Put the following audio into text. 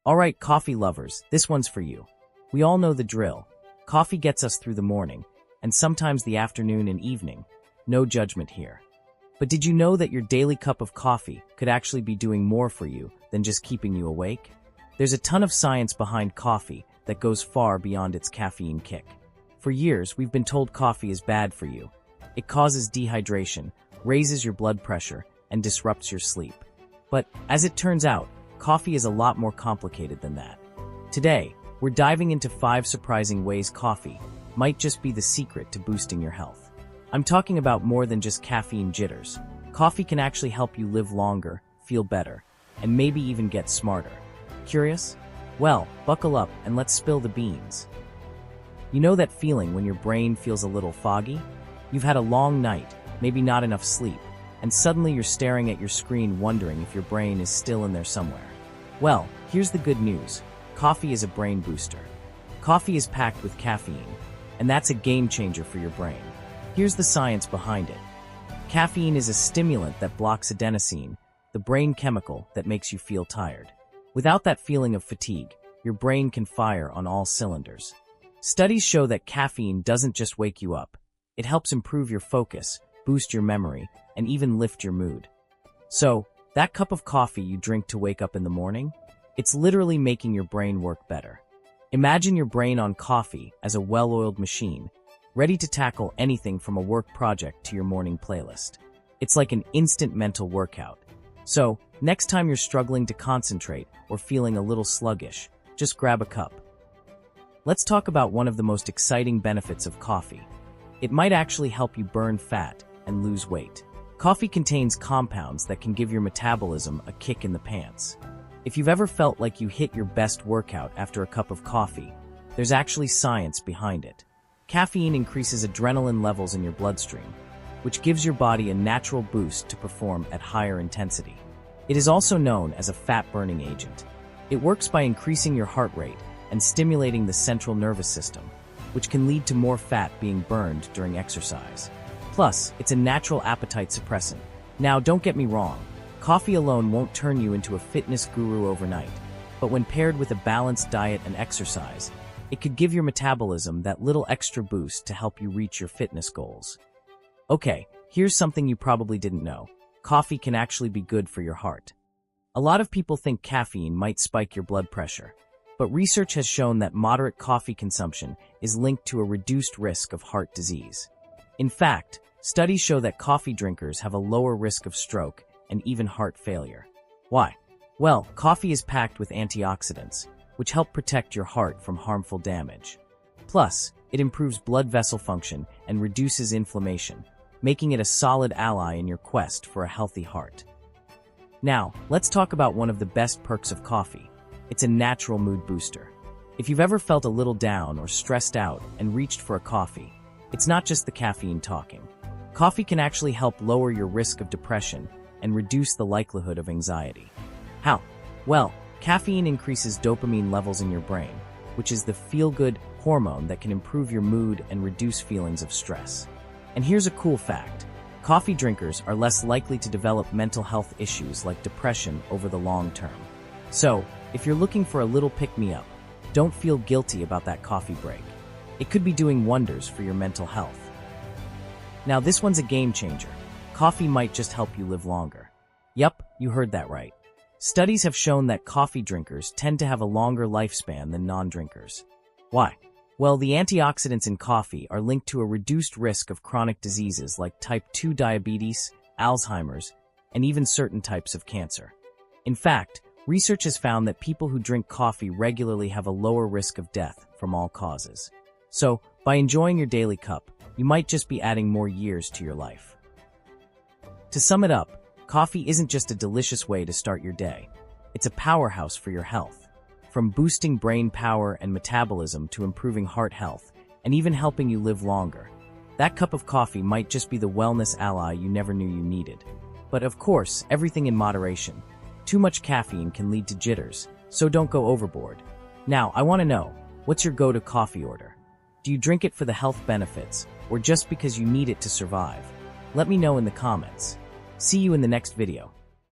Alright, coffee lovers, this one's for you. We all know the drill. Coffee gets us through the morning, and sometimes the afternoon and evening. No judgment here. But did you know that your daily cup of coffee could actually be doing more for you than just keeping you awake? There's a ton of science behind coffee that goes far beyond its caffeine kick. For years, we've been told coffee is bad for you. It causes dehydration, raises your blood pressure, and disrupts your sleep. But as it turns out, coffee is a lot more complicated than that. Today, we're diving into 5 surprising ways coffee might just be the secret to boosting your health. I'm talking about more than just caffeine jitters. Coffee can actually help you live longer, feel better, and maybe even get smarter. Curious? Well, buckle up and let's spill the beans. You know that feeling when your brain feels a little foggy? You've had a long night, maybe not enough sleep, and suddenly you're staring at your screen wondering if your brain is still in there somewhere. Well, here's the good news. Coffee is a brain booster. Coffee is packed with caffeine, and that's a game changer for your brain. Here's the science behind it. Caffeine is a stimulant that blocks adenosine, the brain chemical that makes you feel tired. Without that feeling of fatigue, your brain can fire on all cylinders. Studies show that caffeine doesn't just wake you up. It helps improve your focus, boost your memory, and even lift your mood. So, that cup of coffee you drink to wake up in the morning? It's literally making your brain work better. Imagine your brain on coffee as a well-oiled machine, ready to tackle anything from a work project to your morning playlist. It's like an instant mental workout. So, next time you're struggling to concentrate or feeling a little sluggish, just grab a cup. Let's talk about one of the most exciting benefits of coffee. It might actually help you burn fat and lose weight. Coffee contains compounds that can give your metabolism a kick in the pants. If you've ever felt like you hit your best workout after a cup of coffee, there's actually science behind it. Caffeine increases adrenaline levels in your bloodstream, which gives your body a natural boost to perform at higher intensity. It is also known as a fat-burning agent. It works by increasing your heart rate and stimulating the central nervous system, which can lead to more fat being burned during exercise. Plus, it's a natural appetite suppressant. Now, don't get me wrong, coffee alone won't turn you into a fitness guru overnight, but when paired with a balanced diet and exercise, it could give your metabolism that little extra boost to help you reach your fitness goals. Okay, here's something you probably didn't know. Coffee can actually be good for your heart. A lot of people think caffeine might spike your blood pressure, but research has shown that moderate coffee consumption is linked to a reduced risk of heart disease. In fact, studies show that coffee drinkers have a lower risk of stroke and even heart failure. Why? Well, coffee is packed with antioxidants, which help protect your heart from harmful damage. Plus, it improves blood vessel function and reduces inflammation, making it a solid ally in your quest for a healthy heart. Now, let's talk about one of the best perks of coffee. It's a natural mood booster. If you've ever felt a little down or stressed out and reached for a coffee, it's not just the caffeine talking. Coffee can actually help lower your risk of depression and reduce the likelihood of anxiety. How? Well, caffeine increases dopamine levels in your brain, which is the feel-good hormone that can improve your mood and reduce feelings of stress. And here's a cool fact. Coffee drinkers are less likely to develop mental health issues like depression over the long term. So, if you're looking for a little pick-me-up, don't feel guilty about that coffee break. It could be doing wonders for your mental health. Now, this one's a game changer. Coffee might just help you live longer. Yup, you heard that right. Studies have shown that coffee drinkers tend to have a longer lifespan than non-drinkers. Why? Well, the antioxidants in coffee are linked to a reduced risk of chronic diseases like type 2 diabetes, Alzheimer's, and even certain types of cancer. In fact, research has found that people who drink coffee regularly have a lower risk of death from all causes. So, by enjoying your daily cup, you might just be adding more years to your life. To sum it up, coffee isn't just a delicious way to start your day. It's a powerhouse for your health. From boosting brain power and metabolism to improving heart health, and even helping you live longer. That cup of coffee might just be the wellness ally you never knew you needed. But of course, everything in moderation. Too much caffeine can lead to jitters, so don't go overboard. Now, I want to know, what's your go-to coffee order? Do you drink it for the health benefits, or just because you need it to survive? Let me know in the comments. See you in the next video.